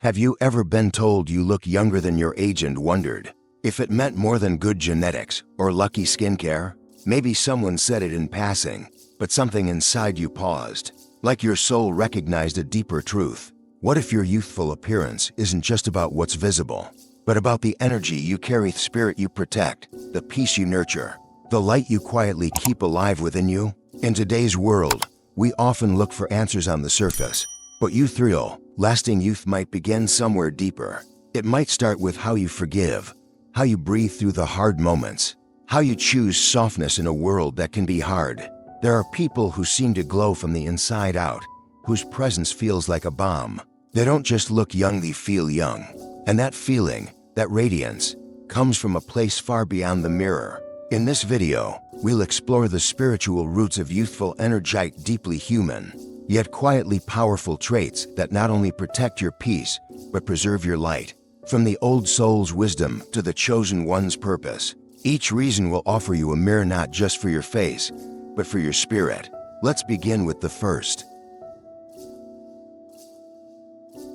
Have you ever been told you look younger than your age and wondered if it meant more than good genetics or lucky skincare? Maybe someone said it in passing, but something inside you paused, like your soul recognized a deeper truth. What if your youthful appearance isn't just about what's visible, but about the energy you carry, the spirit you protect, the peace you nurture, the light you quietly keep alive within you? In today's world, we often look for answers on the surface, but lasting youth might begin somewhere deeper. It might start with how you forgive, how you breathe through the hard moments, how you choose softness in a world that can be hard. There are people who seem to glow from the inside out, whose presence feels like a balm. They don't just look young, they feel young. And that feeling, that radiance, comes from a place far beyond the mirror. In this video, we'll explore the spiritual roots of youthful energy, deeply human, yet quietly powerful traits that not only protect your peace, but preserve your light. From the old soul's wisdom to the chosen one's purpose, each reason will offer you a mirror not just for your face, but for your spirit. Let's begin with the first.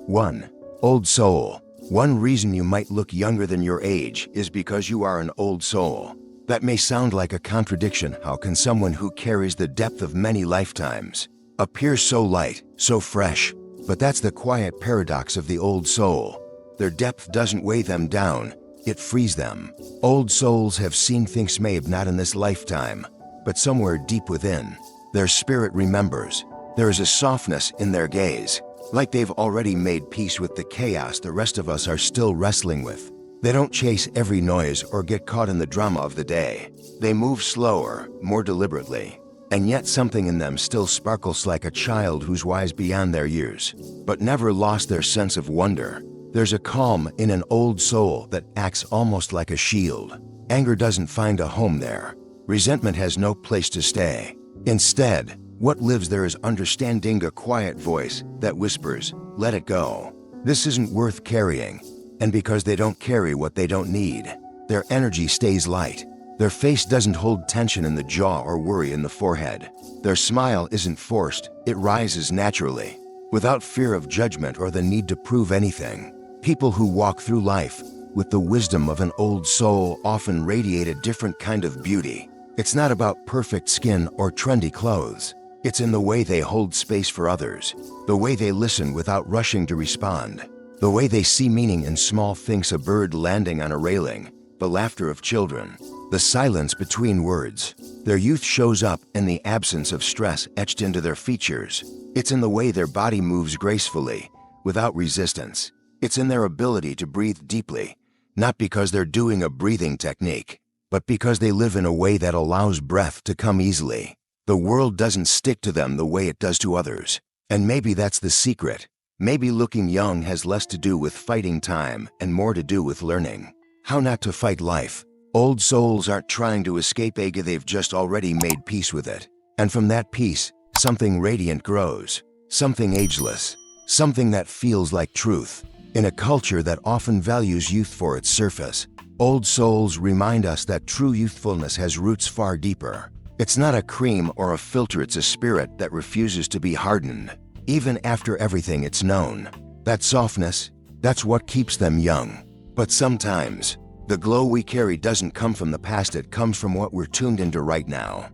1. Old soul. One reason you might look younger than your age is because you are an old soul. That may sound like a contradiction. How can someone who carries the depth of many lifetimes appear so light, so fresh? But that's the quiet paradox of the old soul. Their depth doesn't weigh them down, it frees them. Old souls have seen things maybe not in this lifetime, but somewhere deep within. Their spirit remembers. There is a softness in their gaze, like they've already made peace with the chaos the rest of us are still wrestling with. They don't chase every noise or get caught in the drama of the day. They move slower, more deliberately. And yet something in them still sparkles like a child who's wise beyond their years, but never lost their sense of wonder. There's a calm in an old soul that acts almost like a shield. Anger doesn't find a home there. Resentment has no place to stay. Instead, what lives there is understanding, a quiet voice that whispers, "Let it go. This isn't worth carrying." And because they don't carry what they don't need, their energy stays light. Their face doesn't hold tension in the jaw or worry in the forehead. Their smile isn't forced, it rises naturally, without fear of judgment or the need to prove anything. People who walk through life with the wisdom of an old soul often radiate a different kind of beauty. It's not about perfect skin or trendy clothes. It's in the way they hold space for others, the way they listen without rushing to respond, the way they see meaning in small things, a bird landing on a railing, the laughter of children, the silence between words. Their youth shows up in the absence of stress etched into their features. It's in the way their body moves gracefully, without resistance. It's in their ability to breathe deeply, not because they're doing a breathing technique, but because they live in a way that allows breath to come easily. The world doesn't stick to them the way it does to others. And maybe that's the secret. Maybe looking young has less to do with fighting time and more to do with learning how not to fight life. Old souls aren't trying to escape ego, they've just already made peace with it. And from that peace, something radiant grows, something ageless, something that feels like truth. In a culture that often values youth for its surface, old souls remind us that true youthfulness has roots far deeper. It's not a cream or a filter, it's a spirit that refuses to be hardened, even after everything it's known. That softness, that's what keeps them young. But sometimes, the glow we carry doesn't come from the past, it comes from what we're tuned into right now.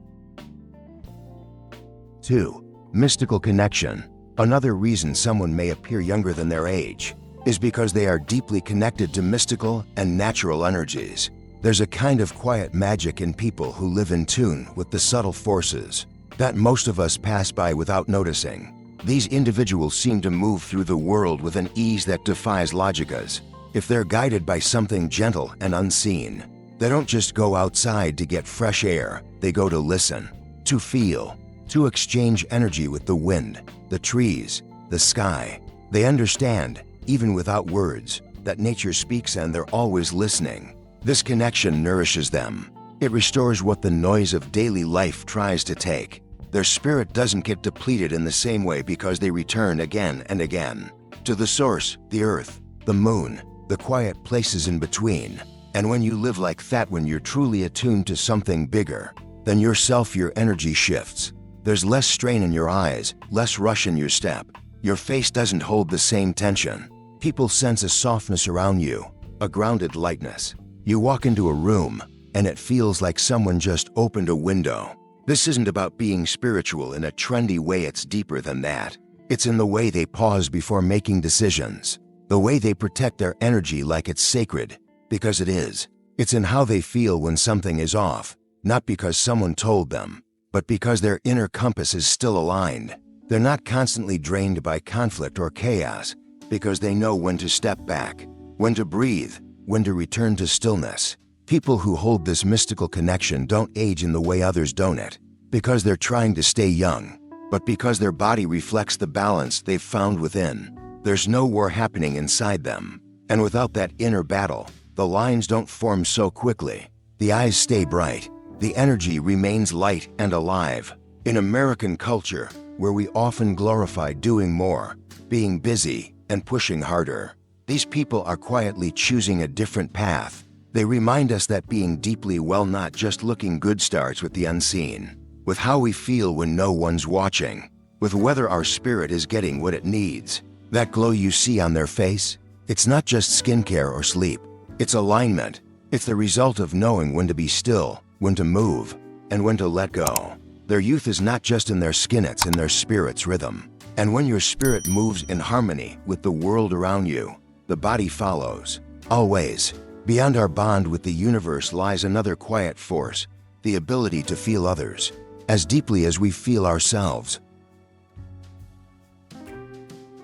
2. Mystical connection. Another reason someone may appear younger than their age is because they are deeply connected to mystical and natural energies. There's a kind of quiet magic in people who live in tune with the subtle forces that most of us pass by without noticing. These individuals seem to move through the world with an ease that defies logicas. If they're guided by something gentle and unseen, they don't just go outside to get fresh air, they go to listen, to feel, to exchange energy with the wind, the trees, the sky. They understand, even without words, that nature speaks and they're always listening. This connection nourishes them. It restores what the noise of daily life tries to take. Their spirit doesn't get depleted in the same way because they return again and again to the source, the earth, the moon, the quiet places in between. And when you live like that, when you're truly attuned to something bigger than yourself, your energy shifts. There's less strain in your eyes, less rush in your step. Your face doesn't hold the same tension. People sense a softness around you, a grounded lightness. You walk into a room, and it feels like someone just opened a window. This isn't about being spiritual in a trendy way, it's deeper than that. It's in the way they pause before making decisions, the way they protect their energy like it's sacred, because it is. It's in how they feel when something is off, not because someone told them, but because their inner compass is still aligned. They're not constantly drained by conflict or chaos, because they know when to step back, when to breathe, when to return to stillness. People who hold this mystical connection don't age in the way others don't, because they're trying to stay young, but because their body reflects the balance they've found within. There's no war happening inside them, and without that inner battle, the lines don't form so quickly. The eyes stay bright, the energy remains light and alive. In American culture, where we often glorify doing more, being busy, and pushing harder, these people are quietly choosing a different path. They remind us that being deeply well, not just looking good, starts with the unseen, with how we feel when no one's watching, with whether our spirit is getting what it needs. That glow you see on their face, it's not just skincare or sleep, it's alignment. It's the result of knowing when to be still, when to move, and when to let go. Their youth is not just in their skin, it's in their spirit's rhythm. And when your spirit moves in harmony with the world around you, the body follows. Always. Beyond our bond with the universe lies another quiet force, the ability to feel others as deeply as we feel ourselves.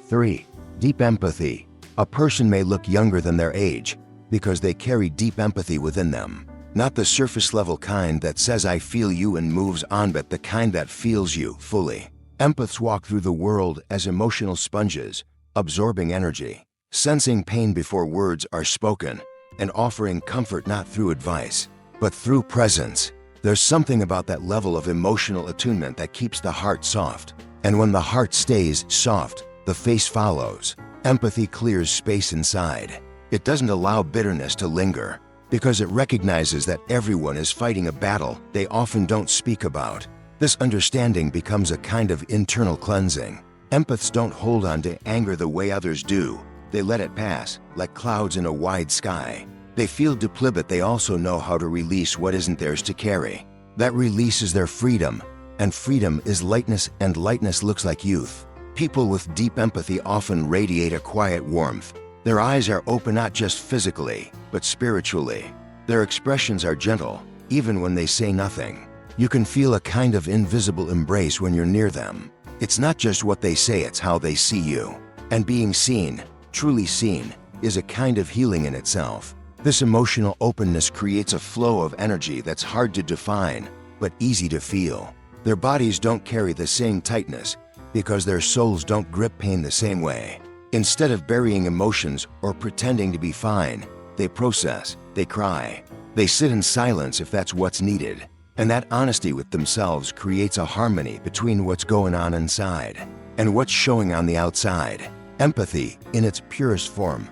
3. Deep empathy. A person may look younger than their age because they carry deep empathy within them. Not the surface-level kind that says "I feel you" and moves on, but the kind that feels you fully. Empaths walk through the world as emotional sponges, absorbing energy, sensing pain before words are spoken, and offering comfort not through advice, but through presence. There's something about that level of emotional attunement that keeps the heart soft. And when the heart stays soft, the face follows. Empathy clears space inside. It doesn't allow bitterness to linger, because it recognizes that everyone is fighting a battle they often don't speak about. This understanding becomes a kind of internal cleansing. Empaths don't hold on to anger the way others do. They let it pass, like clouds in a wide sky. They feel deeply, but they also know how to release what isn't theirs to carry. That release is their freedom, and freedom is lightness, and lightness looks like youth. People with deep empathy often radiate a quiet warmth. Their eyes are open not just physically, but spiritually. Their expressions are gentle, even when they say nothing. You can feel a kind of invisible embrace when you're near them. It's not just what they say, it's how they see you. And being seen, truly seen, is a kind of healing in itself. This emotional openness creates a flow of energy that's hard to define, but easy to feel. Their bodies don't carry the same tightness, because their souls don't grip pain the same way. Instead of burying emotions or pretending to be fine, they process, they cry, they sit in silence if that's what's needed. And that honesty with themselves creates a harmony between what's going on inside and what's showing on the outside. Empathy, in its purest form,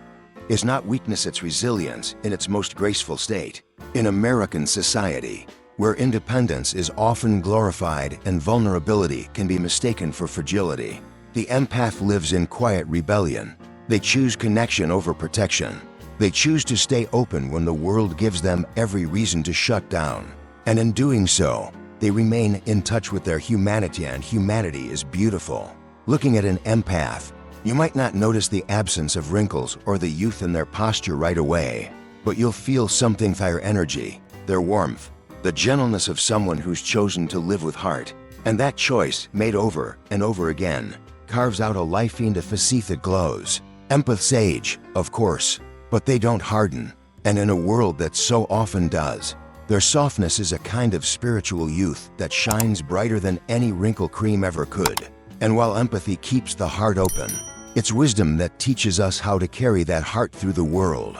is not weakness, it's resilience in its most graceful state. In American society, where independence is often glorified and vulnerability can be mistaken for fragility, the empath lives in quiet rebellion. They choose connection over protection. They choose to stay open when the world gives them every reason to shut down. And in doing so, they remain in touch with their humanity, and humanity is beautiful. Looking at an empath, you might not notice the absence of wrinkles or the youth in their posture right away, but you'll feel something, their energy, their warmth, the gentleness of someone who's chosen to live with heart. And that choice, made over and over again, carves out a life into facade that glows. Empaths age, of course, but they don't harden, and in a world that so often does, their softness is a kind of spiritual youth that shines brighter than any wrinkle cream ever could. And while empathy keeps the heart open, it's wisdom that teaches us how to carry that heart through the world.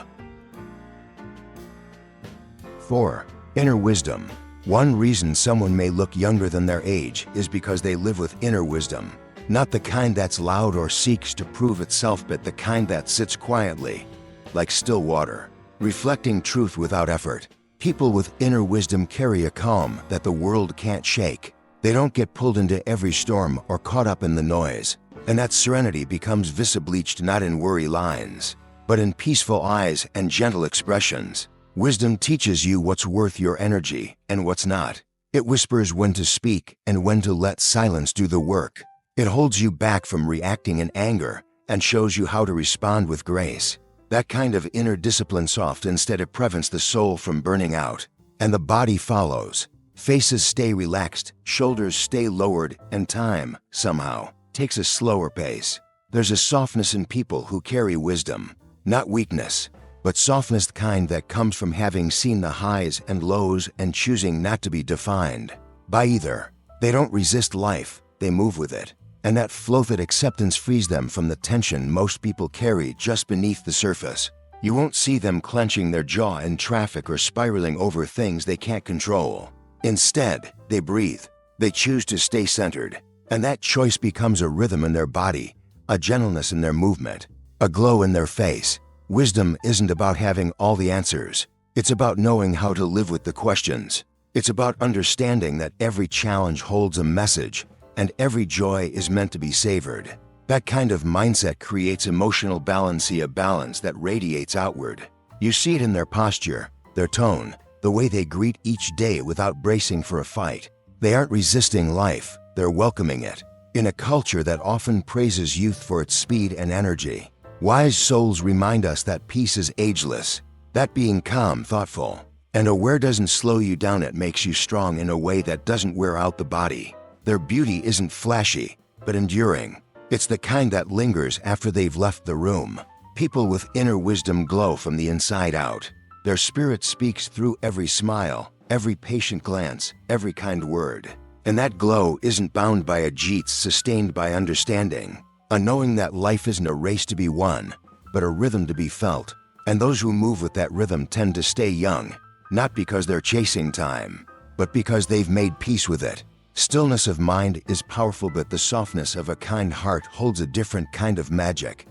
4. Inner wisdom. One reason someone may look younger than their age is because they live with inner wisdom. Not the kind that's loud or seeks to prove itself, but the kind that sits quietly, like still water, reflecting truth without effort. People with inner wisdom carry a calm that the world can't shake. They don't get pulled into every storm or caught up in the noise. And that serenity becomes visibleached not in worry lines, but in peaceful eyes and gentle expressions. Wisdom teaches you what's worth your energy and what's not. It whispers when to speak and when to let silence do the work. It holds you back from reacting in anger and shows you how to respond with grace. That kind of inner discipline instead of prevents the soul from burning out. And the body follows. Faces stay relaxed, shoulders stay lowered, and time, somehow, takes a slower pace. There's a softness in people who carry wisdom. Not weakness, but softness, the kind that comes from having seen the highs and lows and choosing not to be defined by either. They don't resist life, they move with it. And that floated acceptance frees them from the tension most people carry just beneath the surface. You won't see them clenching their jaw in traffic or spiraling over things they can't control. Instead, they breathe. They choose to stay centered. And that choice becomes a rhythm in their body, a gentleness in their movement, a glow in their face. Wisdom isn't about having all the answers. It's about knowing how to live with the questions. It's about understanding that every challenge holds a message, and every joy is meant to be savored. That kind of mindset creates emotional balance, a balance that radiates outward. You see it in their posture, their tone, the way they greet each day without bracing for a fight. They aren't resisting life, they're welcoming it. In a culture that often praises youth for its speed and energy, wise souls remind us that peace is ageless, that being calm, thoughtful, and aware doesn't slow you down. It makes you strong in a way that doesn't wear out the body. Their beauty isn't flashy, but enduring. It's the kind that lingers after they've left the room. People with inner wisdom glow from the inside out. Their spirit speaks through every smile, every patient glance, every kind word. And that glow isn't bound by a jeets, sustained by understanding. A knowing that life isn't a race to be won, but a rhythm to be felt. And those who move with that rhythm tend to stay young, not because they're chasing time, but because they've made peace with it. Stillness of mind is powerful, but the softness of a kind heart holds a different kind of magic.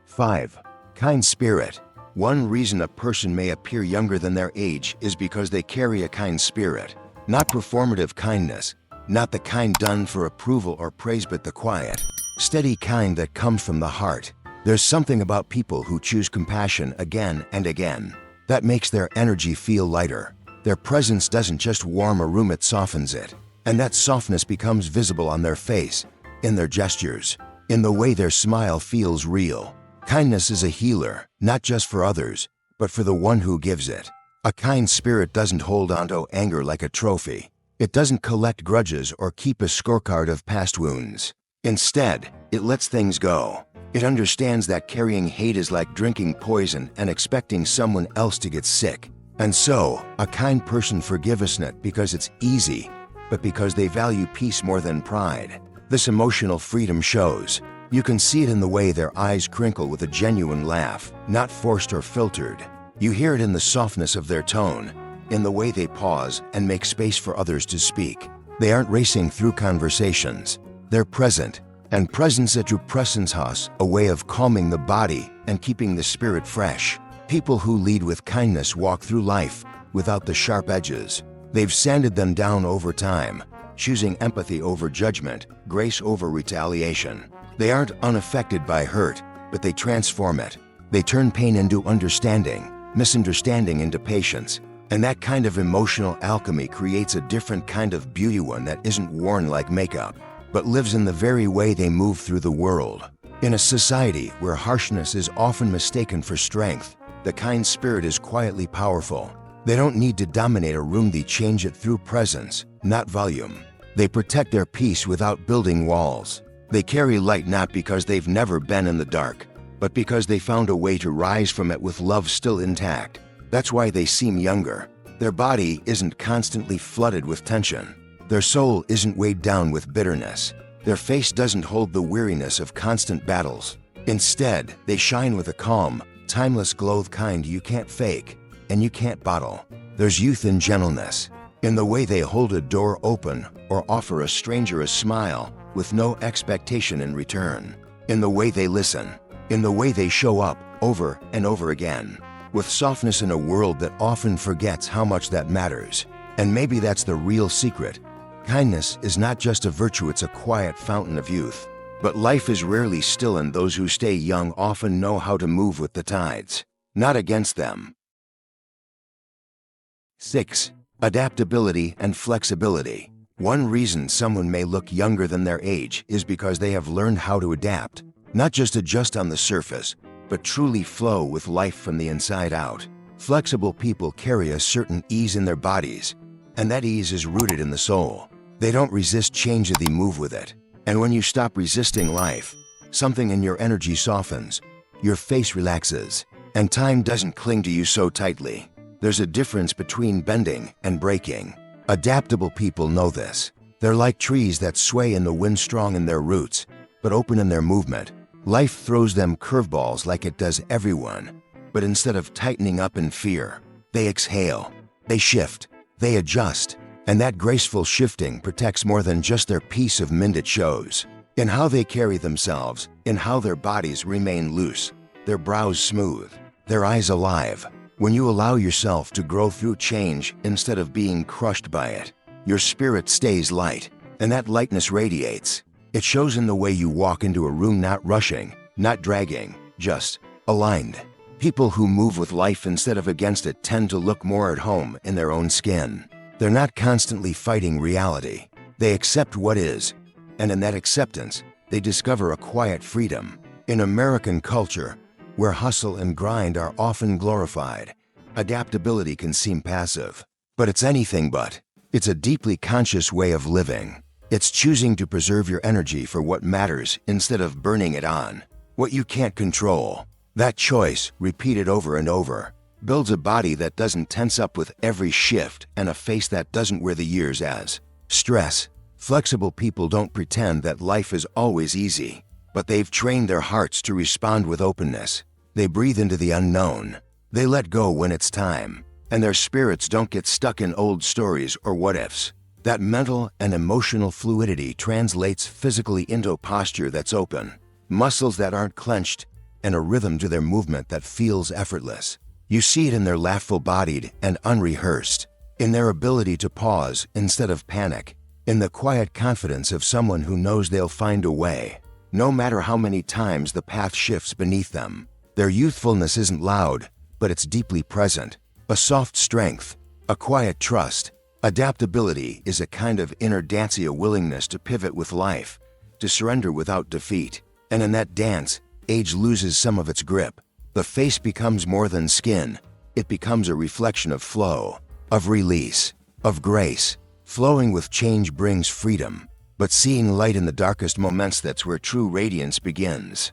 5. Kind spirit. One reason a person may appear younger than their age is because they carry a kind spirit. Not performative kindness, not the kind done for approval or praise, but the quiet, steady kind that comes from the heart. There's something about people who choose compassion again and again that makes their energy feel lighter. Their presence doesn't just warm a room, it softens it. And that softness becomes visible on their face, in their gestures, in the way their smile feels real. Kindness is a healer, not just for others, but for the one who gives it. A kind spirit doesn't hold onto anger like a trophy. It doesn't collect grudges or keep a scorecard of past wounds. Instead, it lets things go. It understands that carrying hate is like drinking poison and expecting someone else to get sick. And so, a kind person forgives not because it's easy, but because they value peace more than pride. This emotional freedom shows. You can see it in the way their eyes crinkle with a genuine laugh, not forced or filtered. You hear it in the softness of their tone, in the way they pause and make space for others to speak. They aren't racing through conversations. They're present, and presence at your presence has a way of calming the body and keeping the spirit fresh. People who lead with kindness walk through life without the sharp edges. They've sanded them down over time, choosing empathy over judgment, grace over retaliation. They aren't unaffected by hurt, but they transform it. They turn pain into understanding, misunderstanding into patience. And that kind of emotional alchemy creates a different kind of beauty, one that isn't worn like makeup, but lives in the very way they move through the world. In a society where harshness is often mistaken for strength, the kind spirit is quietly powerful. They don't need to dominate a room, they change it through presence, not volume. They protect their peace without building walls. They carry light not because they've never been in the dark, but because they found a way to rise from it with love still intact. That's why they seem younger. Their body isn't constantly flooded with tension. Their soul isn't weighed down with bitterness. Their face doesn't hold the weariness of constant battles. Instead, they shine with a calm, timeless glow, the kind you can't fake and you can't bottle. There's youth in gentleness, in the way they hold a door open or offer a stranger a smile with no expectation in return, in the way they listen, in the way they show up over and over again, with softness in a world that often forgets how much that matters. And maybe that's the real secret. Kindness is not just a virtue, it's a quiet fountain of youth. But life is rarely still, and those who stay young often know how to move with the tides, not against them. 6. Adaptability and flexibility. One reason someone may look younger than their age is because they have learned how to adapt, not just adjust on the surface, but truly flow with life from the inside out. Flexible people carry a certain ease in their bodies, and that ease is rooted in the soul. They don't resist change, they move with it. And when you stop resisting life, something in your energy softens, your face relaxes, and time doesn't cling to you so tightly. There's a difference between bending and breaking. Adaptable people know this. They're like trees that sway in the wind, strong in their roots, but open in their movement. Life throws them curveballs like it does everyone, but instead of tightening up in fear, they exhale, they shift, they adjust, and that graceful shifting protects more than just their piece of mind. It shows in how they carry themselves, in how their bodies remain loose, their brows smooth, their eyes alive. When you allow yourself to grow through change instead of being crushed by it, your spirit stays light, and that lightness radiates. It shows in the way you walk into a room, not rushing, not dragging, just aligned. People who move with life instead of against it tend to look more at home in their own skin. They're not constantly fighting reality. They accept what is, and in that acceptance, they discover a quiet freedom. In American culture, where hustle and grind are often glorified, adaptability can seem passive. But it's anything but. It's a deeply conscious way of living. It's choosing to preserve your energy for what matters instead of burning it on what you can't control. That choice, repeated over and over, builds a body that doesn't tense up with every shift and a face that doesn't wear the years as stress. Flexible people don't pretend that life is always easy, but they've trained their hearts to respond with openness. They breathe into the unknown. They let go when it's time, and their spirits don't get stuck in old stories or what-ifs. That mental and emotional fluidity translates physically into a posture that's open, muscles that aren't clenched, and a rhythm to their movement that feels effortless. You see it in their laughful-bodied and unrehearsed, in their ability to pause instead of panic, in the quiet confidence of someone who knows they'll find a way, no matter how many times the path shifts beneath them. Their youthfulness isn't loud, but it's deeply present. A soft strength, a quiet trust. Adaptability is a kind of inner dance, a willingness to pivot with life, to surrender without defeat. And in that dance, age loses some of its grip. The face becomes more than skin. It becomes a reflection of flow, of release, of grace. Flowing with change brings freedom, but seeing light in the darkest moments, that's where true radiance begins.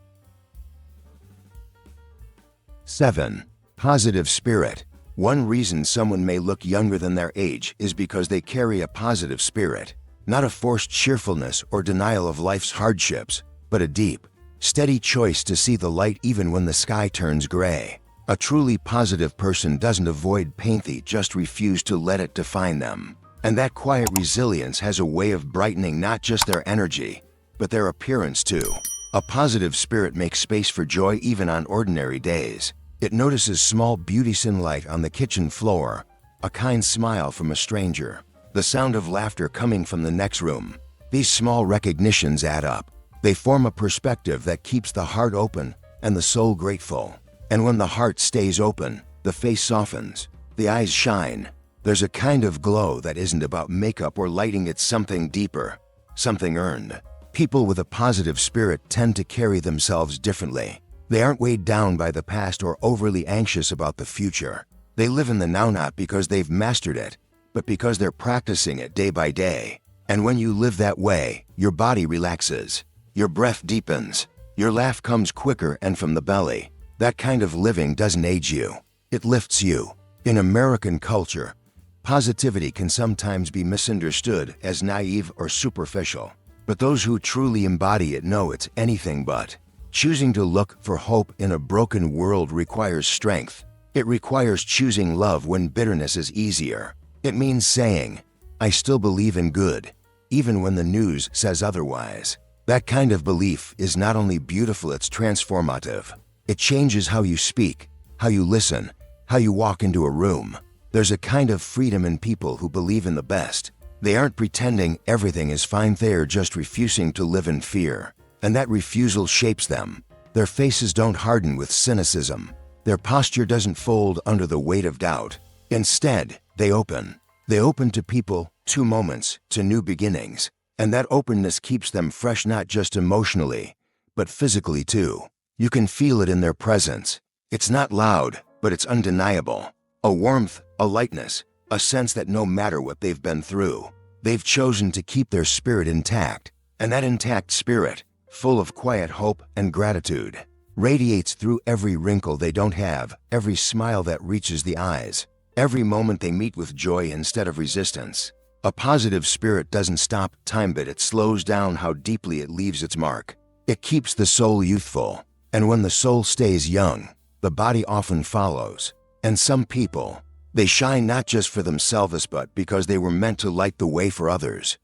7. Positive spirit. One reason someone may look younger than their age is because they carry a positive spirit, not a forced cheerfulness or denial of life's hardships, but a deep, steady choice to see the light even when the sky turns gray. A truly positive person doesn't avoid pain, they just refuse to let it define them. And that quiet resilience has a way of brightening not just their energy, but their appearance too. A positive spirit makes space for joy even on ordinary days. It notices small beauties in light on the kitchen floor, a kind smile from a stranger, the sound of laughter coming from the next room. These small recognitions add up. They form a perspective that keeps the heart open and the soul grateful. And when the heart stays open, the face softens, the eyes shine. There's a kind of glow that isn't about makeup or lighting, it's something deeper, something earned. People with a positive spirit tend to carry themselves differently. They aren't weighed down by the past or overly anxious about the future. They live in the now, not because they've mastered it, but because they're practicing it day by day. And when you live that way, your body relaxes, your breath deepens, your laugh comes quicker and from the belly. That kind of living doesn't age you, it lifts you. In American culture, positivity can sometimes be misunderstood as naive or superficial, but those who truly embody it know it's anything but. Choosing to look for hope in a broken world requires strength. It requires choosing love when bitterness is easier. It means saying, I still believe in good, even when the news says otherwise. That kind of belief is not only beautiful, it's transformative. It changes how you speak, how you listen, how you walk into a room. There's a kind of freedom in people who believe in the best, They aren't pretending everything is fine, they're just refusing to live in fear. And that refusal shapes them. Their faces don't harden with cynicism. Their posture doesn't fold under the weight of doubt. Instead, they open. They open to people, to moments, to new beginnings. And that openness keeps them fresh, not just emotionally, but physically too. You can feel it in their presence. It's not loud, but it's undeniable. A warmth, a lightness, a sense that no matter what they've been through, they've chosen to keep their spirit intact. And that intact spirit, full of quiet hope and gratitude, radiates through every wrinkle they don't have, every smile that reaches the eyes, every moment they meet with joy instead of resistance. A positive spirit doesn't stop time, but it slows down how deeply it leaves its mark. It keeps the soul youthful. And when the soul stays young, the body often follows. And some people, they shine not just for themselves but because they were meant to light the way for others.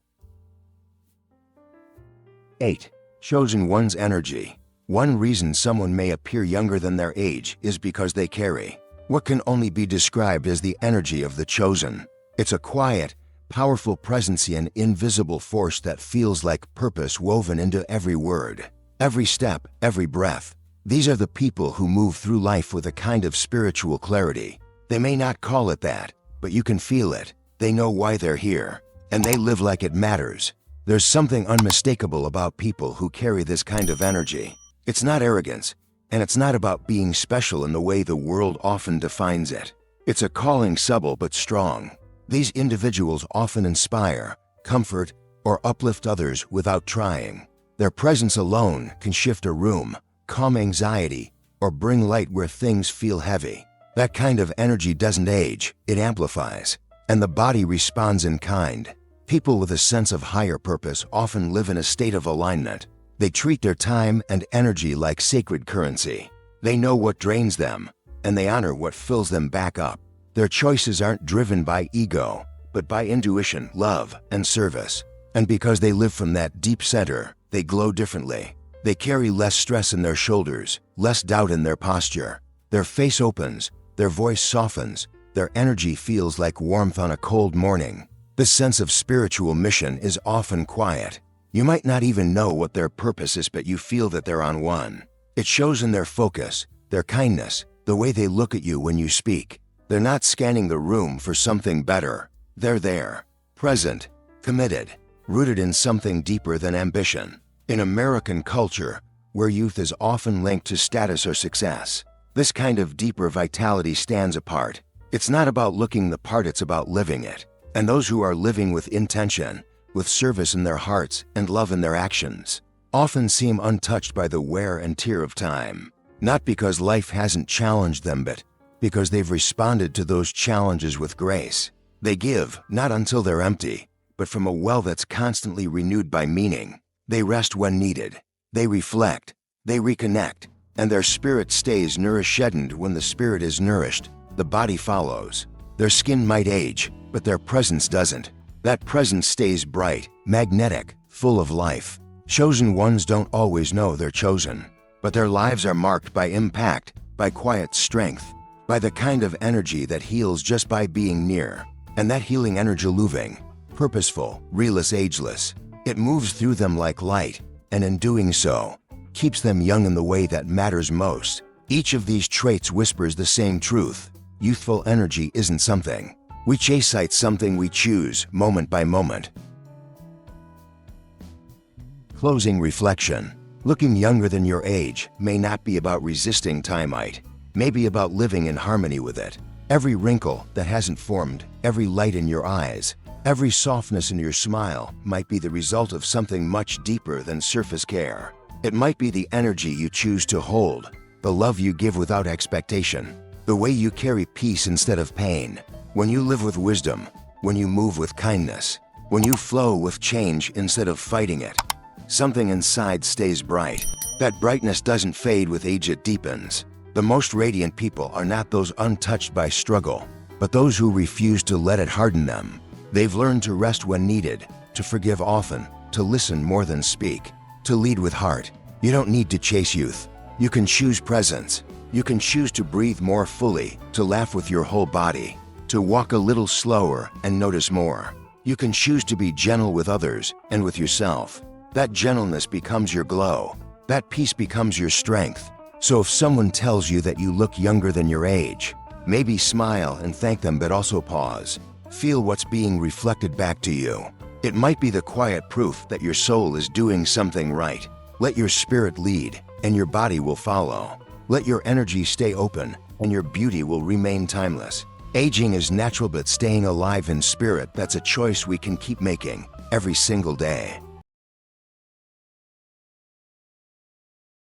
8. Chosen one's energy. One reason someone may appear younger than their age is because they carry what can only be described as the energy of the chosen. It's a quiet, powerful presence, an invisible force that feels like purpose woven into every word, every step, every breath. These are the people who move through life with a kind of spiritual clarity. They may not call it that, but you can feel it. They know why they're here, and they live like it matters. There's something unmistakable about people who carry this kind of energy. It's not arrogance, and it's not about being special in the way the world often defines it. It's a calling, subtle but strong. These individuals often inspire, comfort, or uplift others without trying. Their presence alone can shift a room, calm anxiety, or bring light where things feel heavy. That kind of energy doesn't age, it amplifies, and the body responds in kind. People with a sense of higher purpose often live in a state of alignment. They treat their time and energy like sacred currency. They know what drains them, and they honor what fills them back up. Their choices aren't driven by ego, but by intuition, love, and service. And because they live from that deep center, they glow differently. They carry less stress in their shoulders, less doubt in their posture. Their face opens, their voice softens, their energy feels like warmth on a cold morning. This sense of spiritual mission is often quiet. You might not even know what their purpose is, but you feel that they're on one. It shows in their focus, their kindness, the way they look at you when you speak. They're not scanning the room for something better. They're there, present, committed, rooted in something deeper than ambition. In American culture, where youth is often linked to status or success, this kind of deeper vitality stands apart. It's not about looking the part, it's about living it. And those who are living with intention, with service in their hearts and love in their actions, often seem untouched by the wear and tear of time. Not because life hasn't challenged them, but because they've responded to those challenges with grace. They give, not until they're empty, but from a well that's constantly renewed by meaning. They rest when needed. They reflect. They reconnect. And their spirit stays nourished. When the spirit is nourished, the body follows. Their skin might age, but their presence doesn't. That presence stays bright, magnetic, full of life. Chosen ones don't always know they're chosen, but their lives are marked by impact, by quiet strength, by the kind of energy that heals just by being near. And that healing energy, loving, purposeful, realist, ageless, it moves through them like light, and in doing so, keeps them young in the way that matters most. Each of these traits whispers the same truth. Youthful energy isn't something we chase, it's something we choose, moment by moment. Closing reflection. Looking younger than your age may not be about resisting time, it may be about living in harmony with it. Every wrinkle that hasn't formed, every light in your eyes, every softness in your smile might be the result of something much deeper than surface care. It might be the energy you choose to hold, the love you give without expectation, the way you carry peace instead of pain. When you live with wisdom, when you move with kindness, when you flow with change instead of fighting it, something inside stays bright. That brightness doesn't fade with age, it deepens. The most radiant people are not those untouched by struggle, but those who refuse to let it harden them. They've learned to rest when needed, to forgive often, to listen more than speak, to lead with heart. You don't need to chase youth. You can choose presence. You can choose to breathe more fully, to laugh with your whole body, to walk a little slower and notice more. You can choose to be gentle with others and with yourself. That gentleness becomes your glow. That peace becomes your strength. So if someone tells you that you look younger than your age, maybe smile and thank them, but also pause. Feel what's being reflected back to you. It might be the quiet proof that your soul is doing something right. Let your spirit lead, and your body will follow. Let your energy stay open, and your beauty will remain timeless. Aging is natural, but staying alive in spirit, that's a choice we can keep making every single day.